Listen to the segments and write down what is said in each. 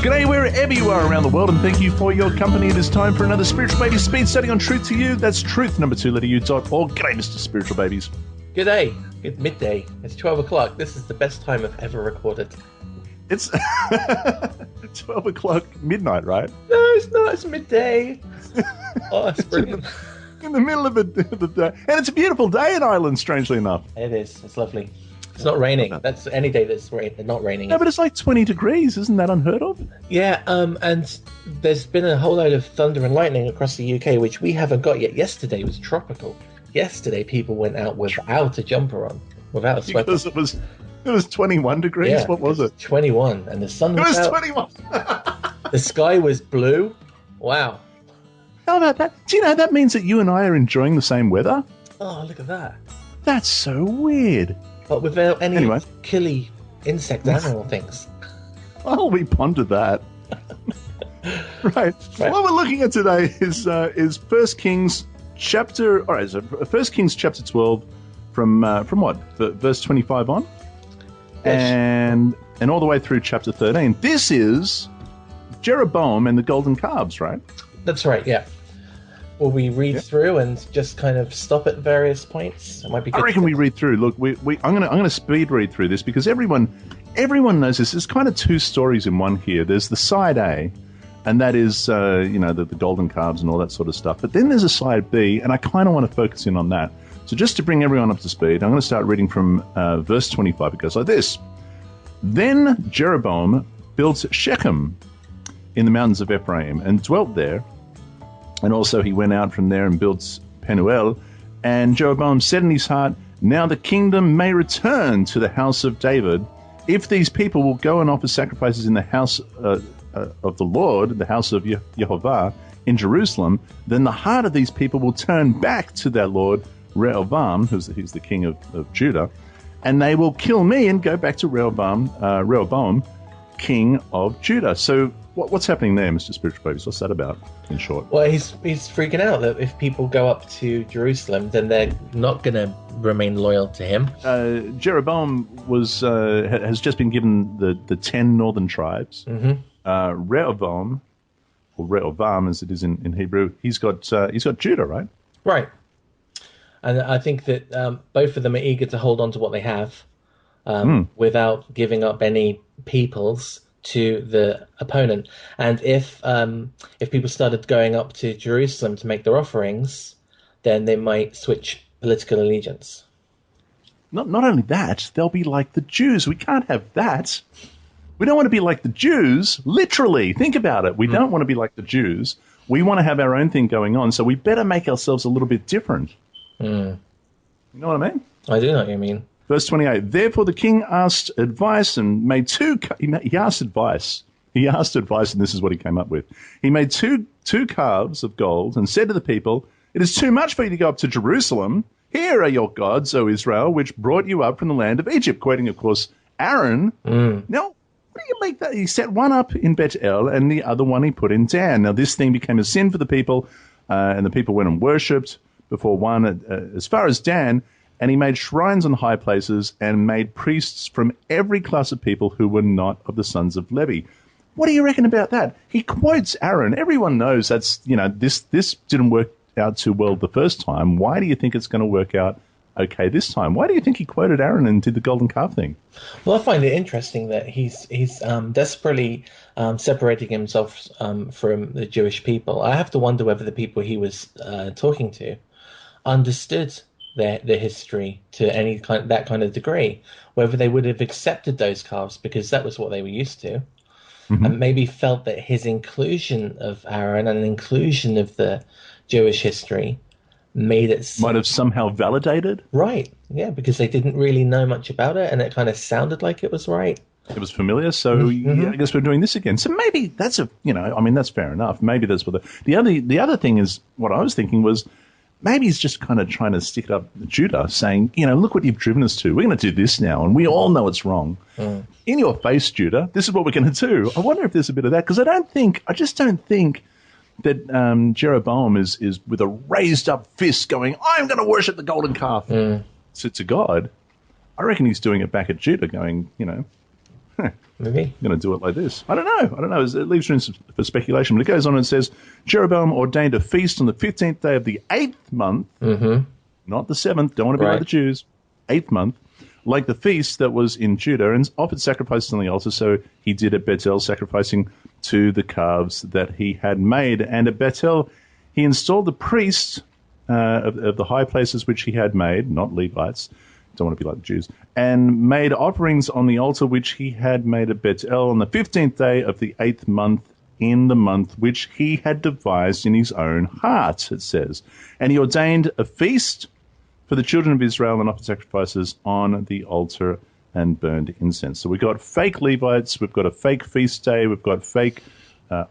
G'day wherever you are around the world, and thank you for your company. It is time for another Spiritual Babies speed study on Truth to You. That's truth, number 2, letter U.org. G'day, Mr. Spiritual Babies. G'day. Good midday. It's 12 o'clock. This is the best time I've ever recorded. It's 12 o'clock midnight, right? No, it's not. It's midday. Oh, it's brilliant. In the middle of the day. And it's a beautiful day in Ireland, strangely enough. It is. It's lovely. It's not raining. That's any day that's not raining. No, but it's like 20 degrees. Isn't that unheard of? Yeah, and there's been a whole load of thunder and lightning across the UK, which we haven't got yet. Yesterday was tropical. Yesterday, people went out without a jumper on, without a sweater. Because it was 21 degrees? Yeah, what was it? 21, and the sun was out. 21! The sky was blue. Wow. How about that? Do you know, that means that you and I are enjoying the same weather? Oh, look at that. That's so weird. But without any killy insect animal things. Well, we pondered that. Right. What we're looking at today is 1 Kings chapter. All right, so 1 Kings chapter 12 from what? Verse 25 on, and all the way through chapter 13. This is Jeroboam and the golden calves, right? That's right. Yeah. Will we read through and just kind of stop at various points? It might be good. I reckon we read through. Look, I'm gonna speed read through this because everyone knows this. There's kind of two stories in one here. There's the side A, and that is the golden calves and all that sort of stuff. But then there's a side B, and I kind of want to focus in on that. So just to bring everyone up to speed, I'm going to start reading from verse 25. It goes like this: Then Jeroboam built Shechem in the mountains of Ephraim and dwelt there. And also he went out from there and built Penuel. And Jeroboam said in his heart, Now the kingdom may return to the house of David, if these people will go and offer sacrifices in the house of the Lord, the house of Jehovah, in Jerusalem. Then the heart of these people will turn back to their Lord Rehoboam, who's the king of Judah, and they will kill me and go back to Rehoboam, king of Judah. So what's happening there, Mr. Spiritual Babies? What's that about, in short? Well, he's freaking out that if people go up to Jerusalem, then they're not going to remain loyal to him. Jeroboam has just been given the 10 northern tribes. Mm-hmm. Rehoboam, or Rehoboam as it is in Hebrew, he's got Judah, right? Right. And I think that both of them are eager to hold on to what they have without giving up any peoples to the opponent. And if people started going up to Jerusalem to make their offerings, then they might switch political allegiance. Not only that, they'll be like the Jews. We can't have that. We don't want to be like the Jews, literally. Think about it. We don't want to be like the Jews. We want to have our own thing going on, so we better make ourselves a little bit different. You know what I mean? I do know what you mean. Verse 28, Therefore the king asked advice and made he asked advice. He asked advice, and this is what he came up with. He made two calves of gold and said to the people, It is too much for you to go up to Jerusalem. Here are your gods, O Israel, which brought you up from the land of Egypt. Quoting, of course, Aaron. Now, what do you make that? He set one up in Bethel and the other one he put in Dan. Now, this thing became a sin for the people, and the people went and worshipped before one as far as Dan. And he made shrines on high places and made priests from every class of people who were not of the sons of Levi. What do you reckon about that? He quotes Aaron. Everyone knows that's, this didn't work out too well the first time. Why do you think it's going to work out okay this time? Why do you think he quoted Aaron and did the golden calf thing? Well, I find it interesting that he's desperately separating himself from the Jewish people. I have to wonder whether the people he was talking to understood the history to that kind of degree, whether they would have accepted those calves because that was what they were used to, and maybe felt that his inclusion of Aaron and inclusion of the Jewish history might have somehow validated. Right, yeah, because they didn't really know much about it, and it kind of sounded like it was right. It was familiar, so I guess we're doing this again. So maybe that's that's fair enough. Maybe that's what the other thing is. What I was thinking was, maybe he's just kind of trying to stick it up Judah, saying, look what you've driven us to. We're going to do this now, and we all know it's wrong. In your face, Judah, this is what we're going to do. I wonder if there's a bit of that, because I just don't think that Jeroboam is with a raised up fist going, I'm going to worship the golden calf to God. I reckon he's doing it back at Judah going, Maybe. I'm going to do it like this. I don't know. It leaves room for speculation. But it goes on and says, Jeroboam ordained a feast on the 15th day of the 8th month, not the 7th, don't want to be like the Jews, 8th month, like the feast that was in Judah, and offered sacrifices on the altar. So he did at Bethel, sacrificing to the calves that he had made. And at Bethel, he installed the priests of the high places which he had made, not Levites, don't want to be like the Jews, and made offerings on the altar which he had made at Bethel on the 15th day of the 8th month, in the month which he had devised in his own heart, it says. And he ordained a feast for the children of Israel and offered sacrifices on the altar and burned incense. So we've got fake Levites, we've got a fake feast day, we've got fake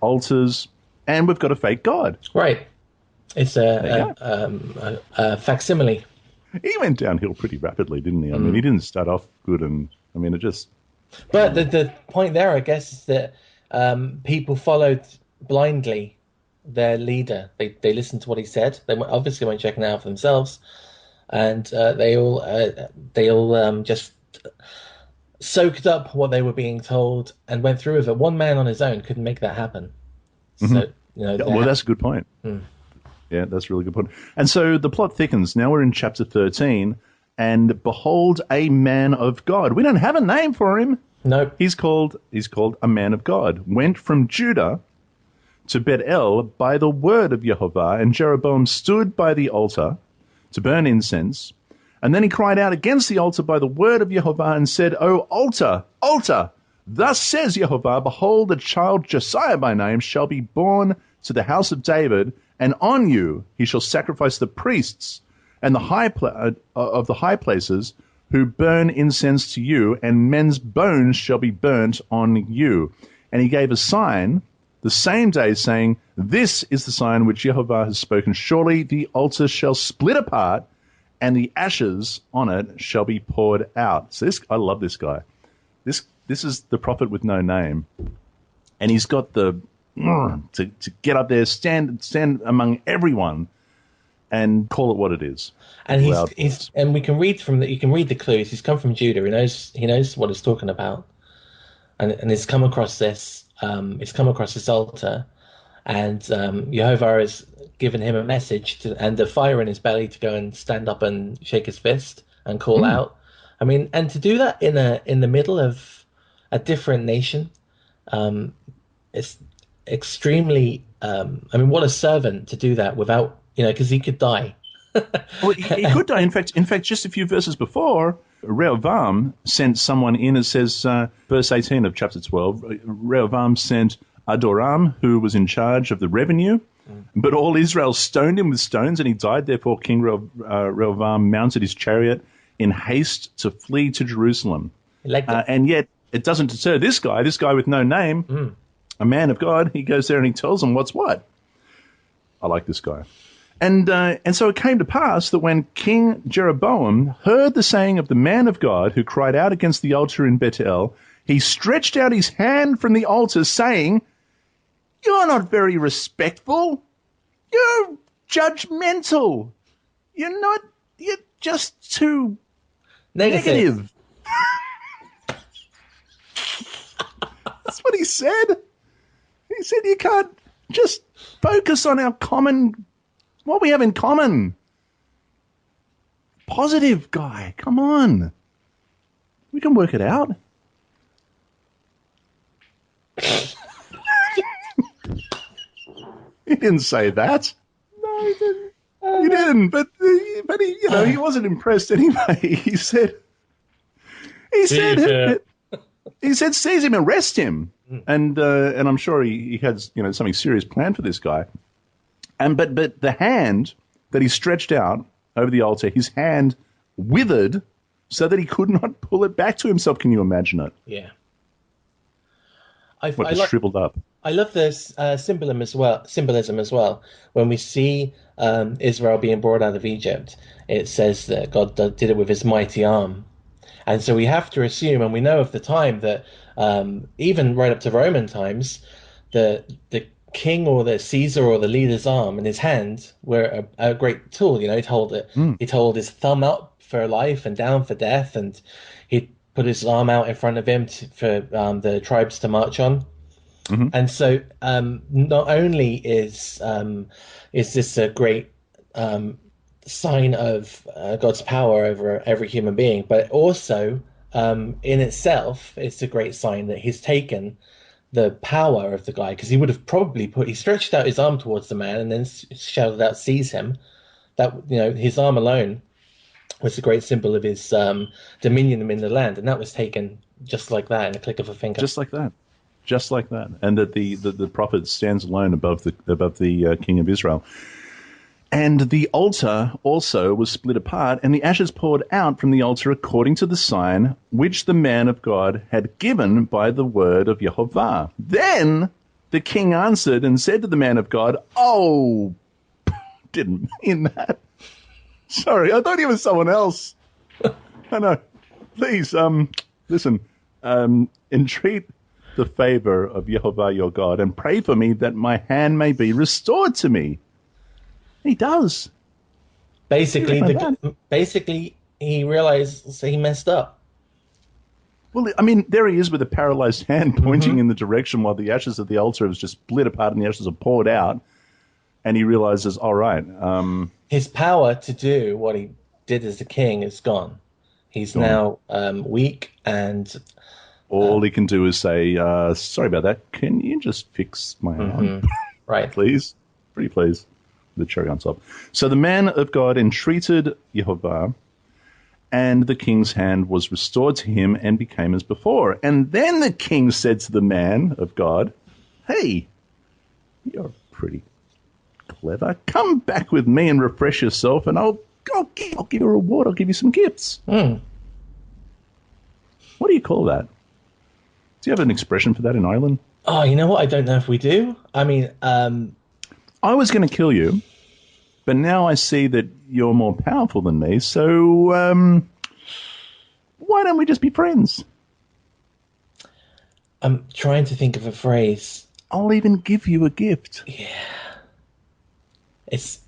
altars, and we've got a fake God. Right. It's a facsimile. He went downhill pretty rapidly, didn't he? I mean, he didn't start off good, and I mean, it just... But the point there, I guess, is that people followed blindly their leader. They listened to what he said. They obviously weren't checking it out for themselves, and they all just soaked up what they were being told and went through with it. One man on his own couldn't make that happen. So, that's a good point. Yeah, that's a really good point. And so the plot thickens. Now we're in chapter 13, and behold, a man of God. We don't have a name for him. No. He's called a man of God. Went from Judah to Bethel by the word of Jehovah, and Jeroboam stood by the altar to burn incense. And then he cried out against the altar by the word of Jehovah and said, O altar, altar, thus says Jehovah, behold, a child Josiah by name shall be born to the house of David, and on you he shall sacrifice the priests and the of the high places who burn incense to you, and men's bones shall be burnt on you. And he gave a sign the same day, saying, This is the sign which Jehovah has spoken. Surely the altar shall split apart, and the ashes on it shall be poured out. So I love this guy. This is the prophet with no name, and he's got the to get up there, stand among everyone, and call it what it is. And he's and we can read from that. You can read the clues. He's come from Judah. He knows what he's talking about, and he's come across this. He's come across this altar, and Jehovah has given him a message and a fire in his belly to go and stand up and shake his fist and call out. I mean, and to do that in the middle of a different nation, it's extremely. I mean, what a servant to do that without, because he could die. Well, he could die. In fact, just a few verses before, Rehoboam sent someone in. It says, verse 18 of chapter 12, Rehoboam sent Adoram, who was in charge of the revenue, but all Israel stoned him with stones, and he died. Therefore, King Rehoboam mounted his chariot in haste to flee to Jerusalem. And yet, it doesn't deter this guy with no name, a man of God. He goes there and he tells them what's what. I like this guy. And so it came to pass that when King Jeroboam heard the saying of the man of God who cried out against the altar in Bethel, he stretched out his hand from the altar, saying, You're not very respectful. You're judgmental. You're just too negative. That's what he said. He said you can't just focus on what we have in common. Positive guy, come on. We can work it out. He didn't say that. No, he didn't. He didn't, but he wasn't impressed anyway. He said, seize him, arrest him. And I'm sure he had something serious planned for this guy. But the hand that he stretched out over the altar, his hand withered so that he could not pull it back to himself. Can you imagine it? Yeah. Shriveled up. I love this symbolism as well. When we see Israel being brought out of Egypt, it says that God did it with his mighty arm. And so we have to assume, and we know of the time that even right up to Roman times, the king or the Caesar or the leader's arm and his hand were a great tool. He'd hold his thumb up for life and down for death, and he'd put his arm out in front of him for the tribes to march on. Mm-hmm. And so not only is this a great sign of God's power over every human being, but also in itself, it's a great sign that he's taken the power of the guy, because he would have probably he stretched out his arm towards the man and then shouted out, "Seize him!" That, his arm alone was a great symbol of his dominion in the land, and that was taken just like that, in a click of a finger. Just like that. Just like that. And that the prophet stands alone above the king of Israel. And the altar also was split apart, and the ashes poured out from the altar according to the sign which the man of God had given by the word of Jehovah. Then the king answered and said to the man of God, "Oh, didn't mean that. Sorry, I thought he was someone else. I know. Please, listen, entreat the favor of Jehovah your God and pray for me that my hand may be restored to me." He does. Basically, he realized he messed up. Well, I mean, there he is with a paralyzed hand pointing in the direction while the ashes of the altar was just split apart and the ashes are poured out. And he realizes, all right. His power to do what he did as a king is gone. He's now weak, and all he can do is say, sorry about that. Can you just fix my arm? Right. Please? Pretty please. The cherry on top. So the man of God entreated Jehovah, and the king's hand was restored to him and became as before. And then the king said to the man of God, "Hey, you're pretty clever. Come back with me and refresh yourself, and I'll give you a reward. I'll give you some gifts." What do you call that? Do you have an expression for that in Ireland? Oh, you know what? I don't know if we do. I mean, I was going to kill you, but now I see that you're more powerful than me, so why don't we just be friends? I'm trying to think of a phrase. I'll even give you a gift. Yeah. It's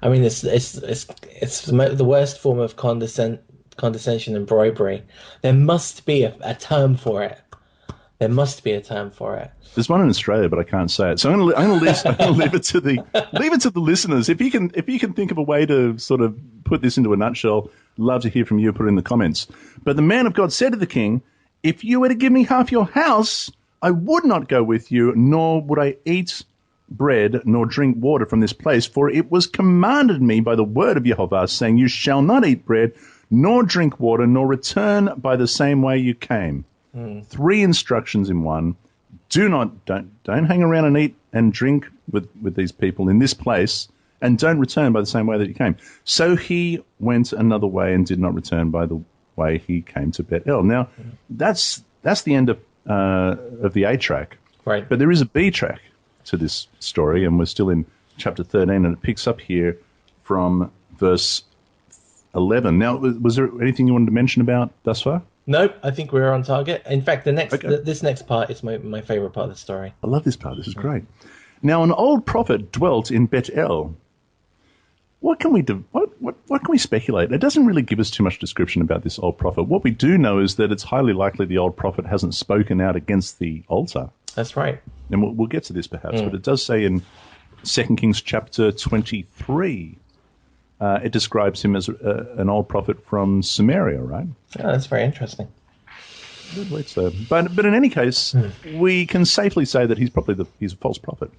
the worst form of condescension and bribery. There must be a term for it. There must be a term for it. There's one in Australia, but I can't say it. So I'm going to leave it to the listeners. If you can think of a way to sort of put this into a nutshell, love to hear from you. Put it in the comments. But the man of God said to the king, "If you were to give me half your house, I would not go with you, nor would I eat bread nor drink water from this place. For it was commanded me by the word of Jehovah, saying, you shall not eat bread nor drink water, nor return by the same way you came." 3 instructions in one. Don't hang around and eat and drink with these people in this place, and don't return by the same way that you came. So he went another way and did not return by the way he came to Bethel. Now, that's the end of the A track. Right. But there is a B track to this story, and we're still in chapter 13, and it picks up here from verse 11. Now, was there anything you wanted to mention about thus far? Nope, I think we're on target. In fact, this next part is my favorite part of the story. I love this part. This is great. Now, an old prophet dwelt in Bethel. What can we do? What can we speculate? It doesn't really give us too much description about this old prophet. What we do know is that it's highly likely the old prophet hasn't spoken out against the altar. That's right. And we'll get to this perhaps, but it does say in 2 Kings chapter 23, it describes him as an old prophet from Samaria, right? Yeah, that's very interesting. But in any case, we can safely say that he's a false prophet.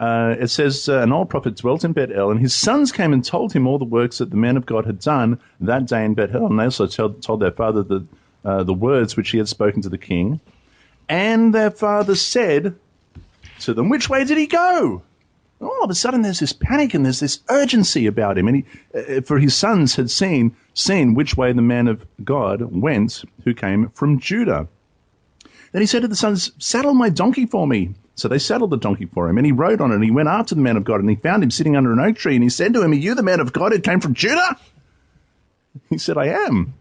It says, an old prophet dwelt in Bethel, and his sons came and told him all the works that the man of God had done that day in Bethel. And they also told their father the words which he had spoken to the king. And their father said to them, "Which way did he go?" All of a sudden, there's this panic and there's this urgency about him. And for his sons had seen which way the man of God went who came from Judah. Then he said to the sons, "Saddle my donkey for me." So they saddled the donkey for him, and he rode on it, and he went after the man of God, and he found him sitting under an oak tree, and he said to him, "Are you the man of God who came from Judah?" He said, "I am."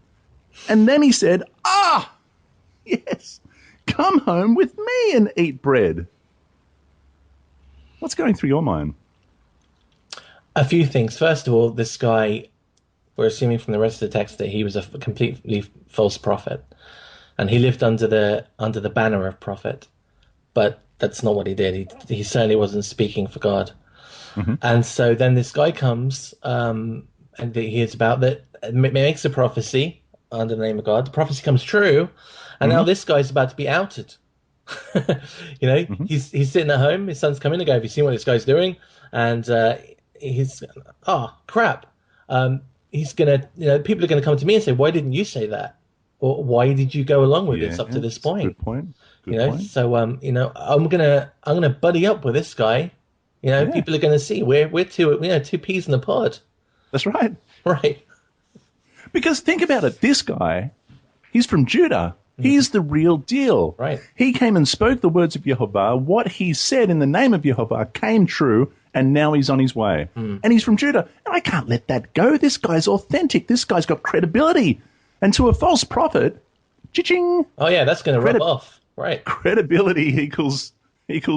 And then he said, "Ah, yes, come home with me and eat bread." What's going through your mind? A few things. First of all, this guy, we're assuming from the rest of the text that he was a completely false prophet. and he lived under the banner of prophet. But that's not what he did. He certainly wasn't speaking for God. Mm-hmm. And so then this guy comes, and he hears about that, makes a prophecy under the name of God. The prophecy comes true, and now this guy's about to be outed. Mm-hmm. He's sitting at home. His son's coming to go. Have you seen what this guy's doing? And he's, oh crap. He's gonna, people are gonna come to me and say, why didn't you say that? Or why did you go along with this up to this point? Good point. Good point. So I'm gonna buddy up with this guy. People are gonna see we're two peas in a pod. That's right. Right. Because think about it. This guy, he's from Judah. He's the real deal. Right. He came and spoke the words of Jehovah. What he said in the name of Jehovah came true, and now he's on his way. And he's from Judah. And I can't let that go. This guy's authentic. This guy's got credibility. And to a false prophet, cha-ching. Oh, yeah, that's going to rub off. Right. Credibility equals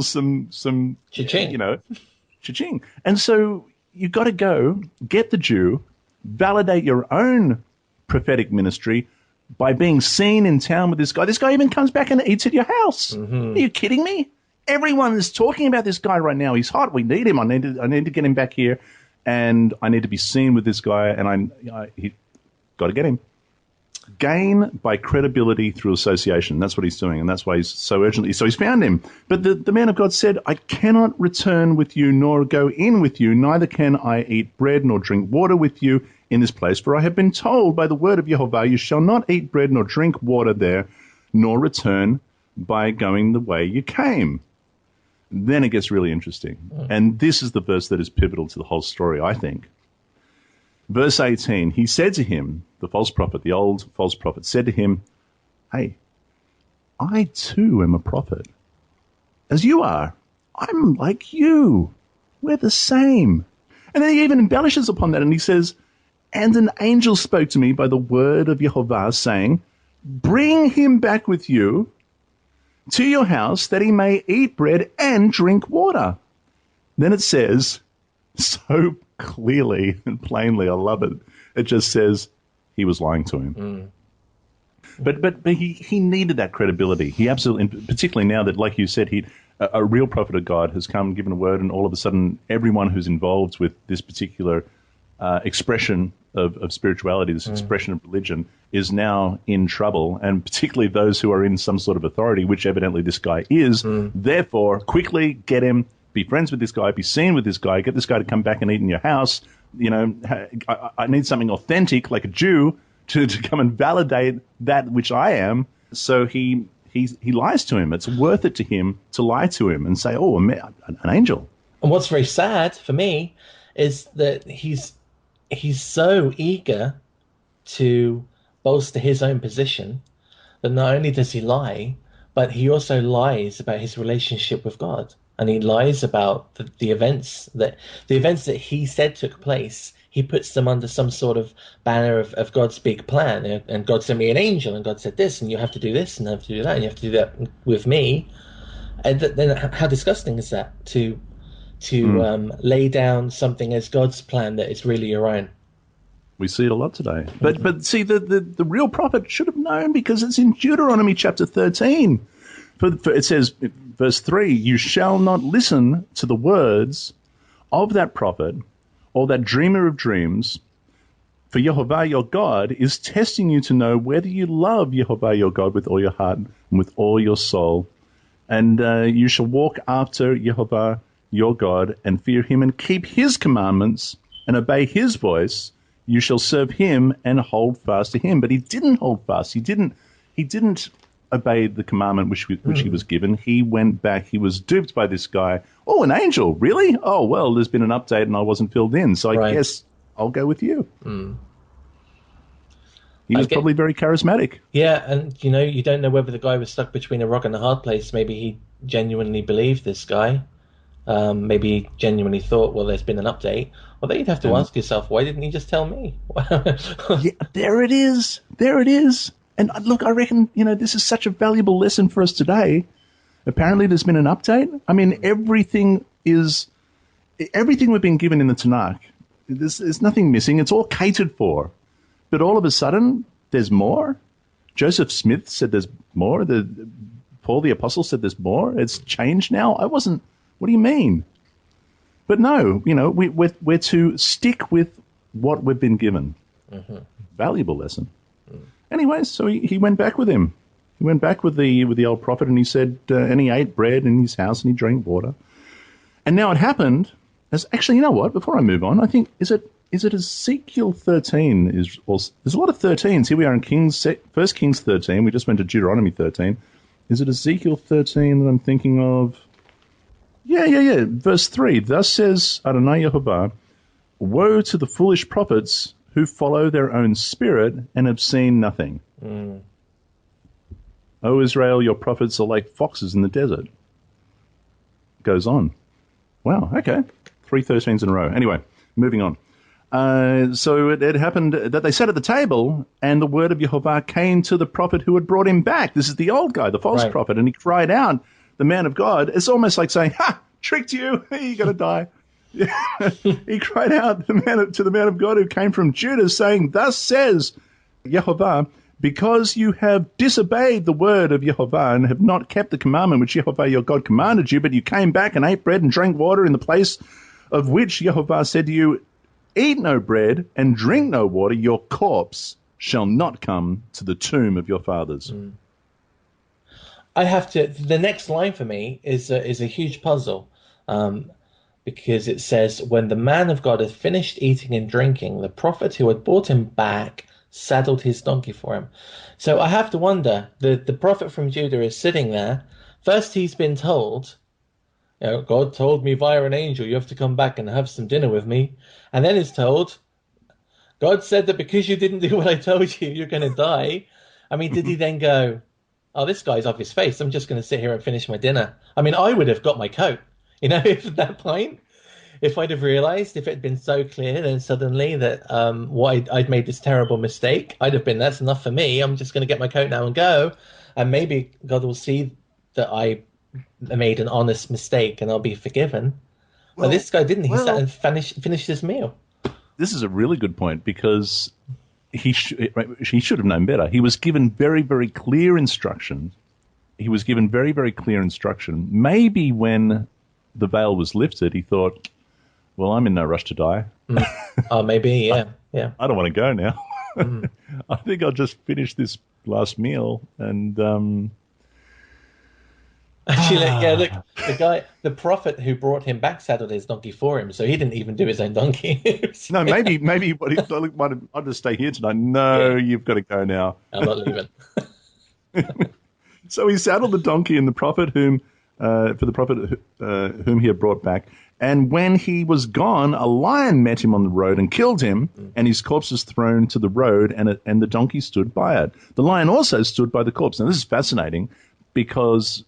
some cha-ching. Cha-ching. And so you got to go, get the Jew, validate your own prophetic ministry by being seen in town with this guy. This guy even comes back and eats at your house. Are you kidding me? Everyone is talking about this guy right now. He's hot. We need him. I need to get him back here, and I need to be seen with this guy, and he got to get him. Gain by credibility through association. That's what he's doing, and that's why he's so urgently. So he's found him. But the man of God said, I cannot return with you nor go in with you, neither can I eat bread nor drink water with you in this place, for I have been told by the word of Jehovah, you shall not eat bread nor drink water there, nor return by going the way you came. Then it gets really interesting. And this is the verse that is pivotal to the whole story, I think. Verse 18, he said to him, the false prophet, the old false prophet, said to him, hey, I too am a prophet, as you are. I'm like you. We're the same. And then he even embellishes upon that, and he says, and an angel spoke to me by the word of Jehovah, saying, bring him back with you to your house, that he may eat bread and drink water. Then it says, so clearly and plainly, I love it. It just says he was lying to him. But he needed that credibility. He absolutely, particularly now that, like you said, a real prophet of God has come, given a word, and all of a sudden everyone who's involved with this particular expression of spirituality, this expression of religion, is now in trouble, and particularly those who are in some sort of authority, which evidently this guy is. Therefore, quickly get him, be friends with this guy, be seen with this guy, get this guy to come back and eat in your house. I need something authentic, like a Jew, to come and validate that which I am. So he lies to him. It's worth it to him to lie to him and say, oh, an angel. And what's very sad for me is that he's so eager to bolster his own position that not only does he lie, but he also lies about his relationship with God. And he lies about the events that he said took place. He puts them under some sort of banner of God's big plan. And God sent me an angel, and God said this, and you have to do this, and you have to do that, and you have to do that with me. And then how disgusting is that to lay down something as God's plan that is really your own? We see it a lot today. But see, the real prophet should have known, because it's in Deuteronomy chapter 13. For it says, verse 3, you shall not listen to the words of that prophet or that dreamer of dreams, for Jehovah your God is testing you to know whether you love Jehovah your God with all your heart and with all your soul. And you shall walk after Jehovah your God and fear him and keep his commandments and obey his voice. You shall serve him and hold fast to him. But he didn't hold fast. He didn't obey the commandment which he was given. He went back. He was duped by this guy. Oh, an angel, really? Oh, well, there's been an update and I wasn't filled in, so I guess I'll go with you. He was probably very charismatic. Yeah, and you don't know whether the guy was stuck between a rock and a hard place. Maybe he genuinely believed this guy. Maybe he genuinely thought, well, there's been an update. Well, then you'd have to ask yourself, why didn't he just tell me? Yeah, there it is. There it is. And look, I reckon, this is such a valuable lesson for us today. Apparently there's been an update. I mean, everything we've been given in the Tanakh, there's nothing missing. It's all catered for. But all of a sudden, there's more. Joseph Smith said there's more. Paul the Apostle said there's more. It's changed now. What do you mean? But no, we're to stick with what we've been given. Mm-hmm. Valuable lesson. Anyway, so he went back with him. He went back with the old prophet, and he said, and he ate bread in his house, and he drank water. And now it happened, actually, you know what? Before I move on, I think, is it Ezekiel 13? There's a lot of 13s. Here we are in 1 Kings 13. We just went to Deuteronomy 13. Is it Ezekiel 13 that I'm thinking of? Yeah. Verse 3, thus says Adonai Yehovah, woe to the foolish prophets who follow their own spirit and have seen nothing. O Israel, your prophets are like foxes in the desert. Goes on. Wow, okay. 3 13s in a row. Anyway, moving on. So it happened that they sat at the table, and the word of Yehovah came to the prophet who had brought him back. This is the old guy, the false prophet, and he cried out, the man of God. It's almost like saying, ha, tricked you, you're going to die. He cried out to the man of God who came from Judah, saying, thus says Yehovah, because you have disobeyed the word of Yehovah and have not kept the commandment which Yehovah your God commanded you, but you came back and ate bread and drank water in the place of which Yehovah said to you, eat no bread and drink no water, your corpse shall not come to the tomb of your fathers. The next line for me is a huge puzzle. Because it says, when the man of God had finished eating and drinking, the prophet who had brought him back saddled his donkey for him. So I have to wonder, the prophet from Judah is sitting there. First he's been told, God told me via an angel, you have to come back and have some dinner with me. And then he's told, God said that because you didn't do what I told you, you're going to die. I mean, did he then go, oh, this guy's off his face, I'm just going to sit here and finish my dinner? I mean, I would have got my coat. If at that point, if I'd have realized, if it had been so clear then suddenly that I'd made this terrible mistake, I'd have been, that's enough for me. I'm just going to get my coat now and go. And maybe God will see that I made an honest mistake and I'll be forgiven. Well, but this guy didn't. He sat and finished his meal. This is a really good point, because he should have known better. He was given very, very clear instruction. Maybe when the veil was lifted, he thought, well, I'm in no rush to die. Oh, maybe, yeah. I don't want to go now. I think I'll just finish this last meal. And actually, look, the prophet who brought him back saddled his donkey for him, so he didn't even do his own donkey. No, maybe what he thought, I'll just stay here tonight. No, You've got to go now. I'm not leaving. So he saddled the donkey and the prophet whom he had brought back. And when he was gone, a lion met him on the road and killed him, and his corpse was thrown to the road, and the donkey stood by it. The lion also stood by the corpse. Now, this is fascinating, because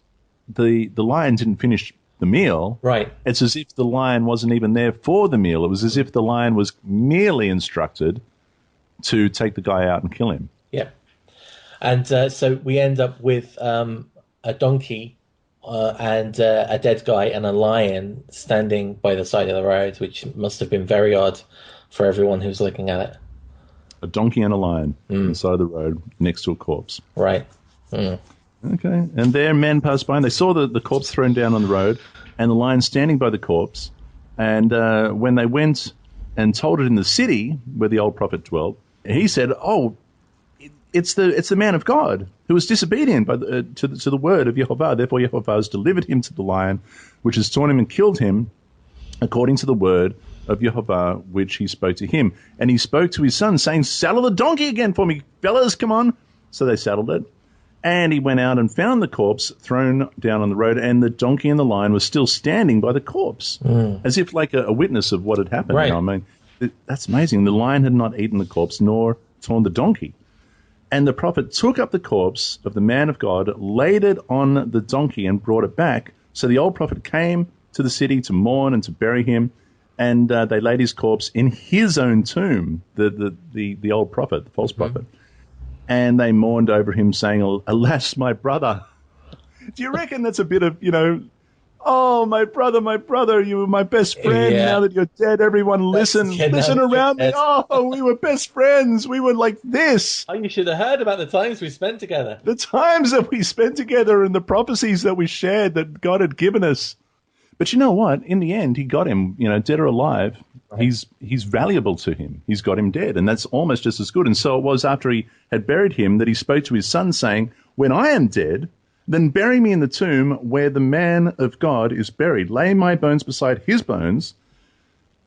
the lion didn't finish the meal. Right. It's as if the lion wasn't even there for the meal. It was as if the lion was merely instructed to take the guy out and kill him. Yeah. And so we end up with a donkey and a dead guy and a lion standing by the side of the road, which must have been very odd for everyone who's looking at it. A donkey and a lion on the side of the road next to a corpse. Right. Okay. And there men passed by, and they saw the corpse thrown down on the road and the lion standing by the corpse. And when they went and told it in the city where the old prophet dwelt, he said, oh, it's the man of God who was disobedient to the word of Yehovah. Therefore Yehovah has delivered him to the lion, which has torn him and killed him, according to the word of Yehovah, which he spoke to him. And he spoke to his son, saying, saddle the donkey again for me, fellas, come on. So they saddled it. And he went out and found the corpse thrown down on the road, and the donkey and the lion were still standing by the corpse, as if like a witness of what had happened. Right. I mean, that's amazing. The lion had not eaten the corpse nor torn the donkey. And the prophet took up the corpse of the man of God, laid it on the donkey, and brought it back. So the old prophet came to the city to mourn and to bury him, and they laid his corpse in his own tomb, the old prophet, the false prophet. And they mourned over him, saying, alas, my brother. Do you reckon that's a bit of, Oh, my brother, you were my best friend. Yeah. Now that you're dead, everyone listen Yeah, now listen that you're around me. dead. Oh, we were best friends. We were like this. Oh, you should have heard about the times we spent together. The times that we spent together and the prophecies that we shared that God had given us. But you know what? In the end, he got him, dead or alive. Right. He's valuable to him. He's got him dead, and that's almost just as good. And so it was after he had buried him that he spoke to his son, saying, "When I am dead, then bury me in the tomb where the man of God is buried. Lay my bones beside his bones,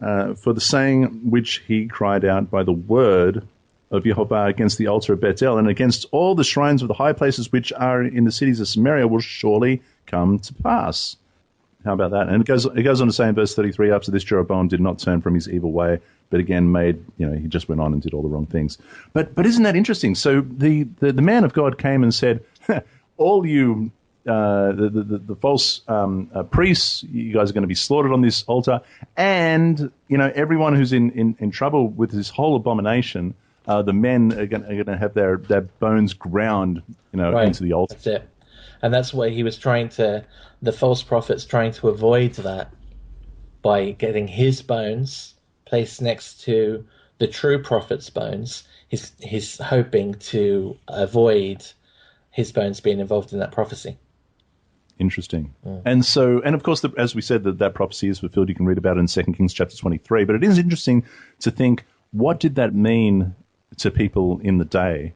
for the saying which he cried out by the word of Jehovah against the altar of Bethel and against all the shrines of the high places which are in the cities of Samaria will surely come to pass." How about that? And it goes on to say in verse 33, after this Jeroboam did not turn from his evil way, but again he just went on and did all the wrong things. But isn't that interesting? So the man of God came and said, all you the false priests, you guys are going to be slaughtered on this altar, and everyone who's in trouble with this whole abomination, the men are going to have their bones ground Right. into the altar. That's it. And that's why he was the false prophet's trying to avoid that by getting his bones placed next to the true prophet's bones. He's hoping to avoid his bones being involved in that prophecy. Interesting. And of course, as we said, that prophecy is fulfilled. You can read about it in 2 Kings chapter 23. But it is interesting to think, what did that mean to people in the day?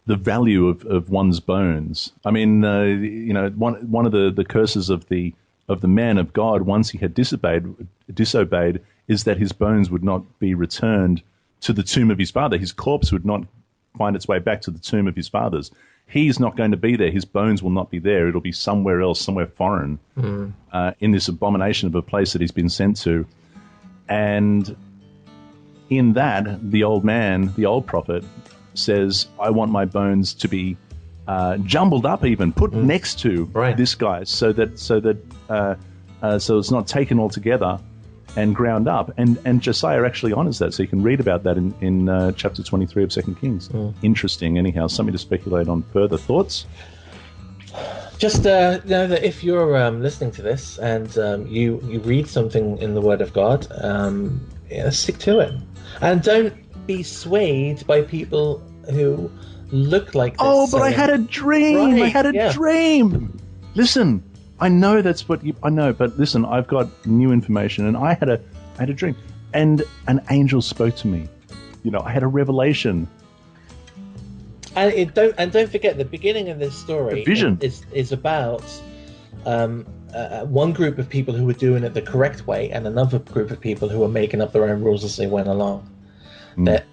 The value of one's bones. I mean, one of the curses of the man of God, once he had disobeyed, is that his bones would not be returned to the tomb of his father. His corpse would not find its way back to the tomb of his fathers. He's not going to be there. His bones will not be there. It'll be somewhere else, somewhere foreign, in this abomination of a place that he's been sent to. And in that, the old man, the old prophet, says, I want my bones to be jumbled up, even put next to this guy, so it's not taken all together and ground up. And Josiah actually honors that, so you can read about that in chapter 23 of 2 Kings. Interesting, anyhow. Something to speculate on. Further thoughts? Just know that if you're listening to this and you read something in the Word of God, stick to it, and don't be swayed by people who look like this. Oh, but I had a dream. Right, I had a dream. Listen, I know that's what I know, but listen, I've got new information, and I had a dream, and an angel spoke to me. I had a revelation. And don't forget, the beginning of this story, the vision, is about one group of people who were doing it the correct way, and another group of people who were making up their own rules as they went along.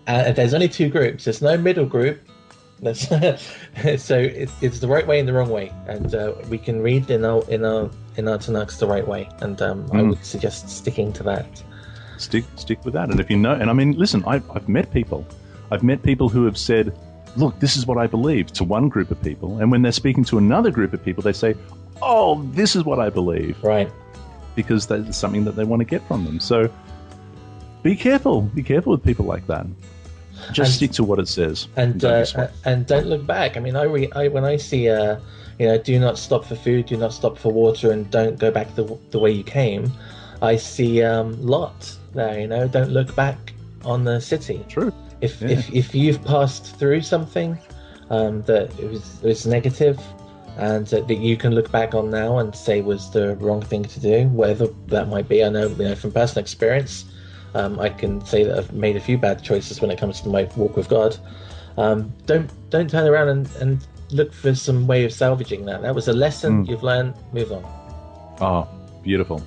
There's only two groups. There's no middle group. So it's the right way and the wrong way, and we can read in our Tanakh the right way, and I would suggest sticking to that. Stick with that, and if you know, and I mean, listen, I've met people who have said, "Look, this is what I believe," to one group of people, and when they're speaking to another group of people, they say, "Oh, this is what I believe," right? Because that's something that they want to get from them. So. Be careful with people like that. Just stick to what it says, and don't look back. I mean, when I see do not stop for food, do not stop for water, and don't go back the way you came, I see Lot there. Don't look back on the city. True. If you've passed through something that it was negative, and that you can look back on now and say was the wrong thing to do, whatever that might be. I know from personal experience. I can say that I've made a few bad choices when it comes to my walk with God. Don't turn around and look for some way of salvaging that. That was a lesson you've learned. Move on. Oh, beautiful.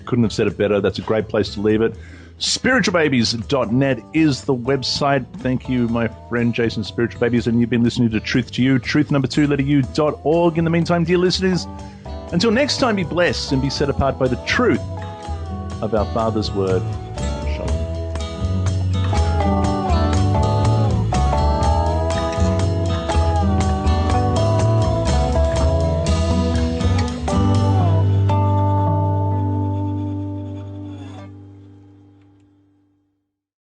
Couldn't have said it better. That's a great place to leave it. Spiritualbabies.net is the website. Thank you, my friend Jason, Spiritual Babies, and you've been listening to Truth to You, truth2u.org. In the meantime, dear listeners, until next time, be blessed and be set apart by the truth of our Father's Word.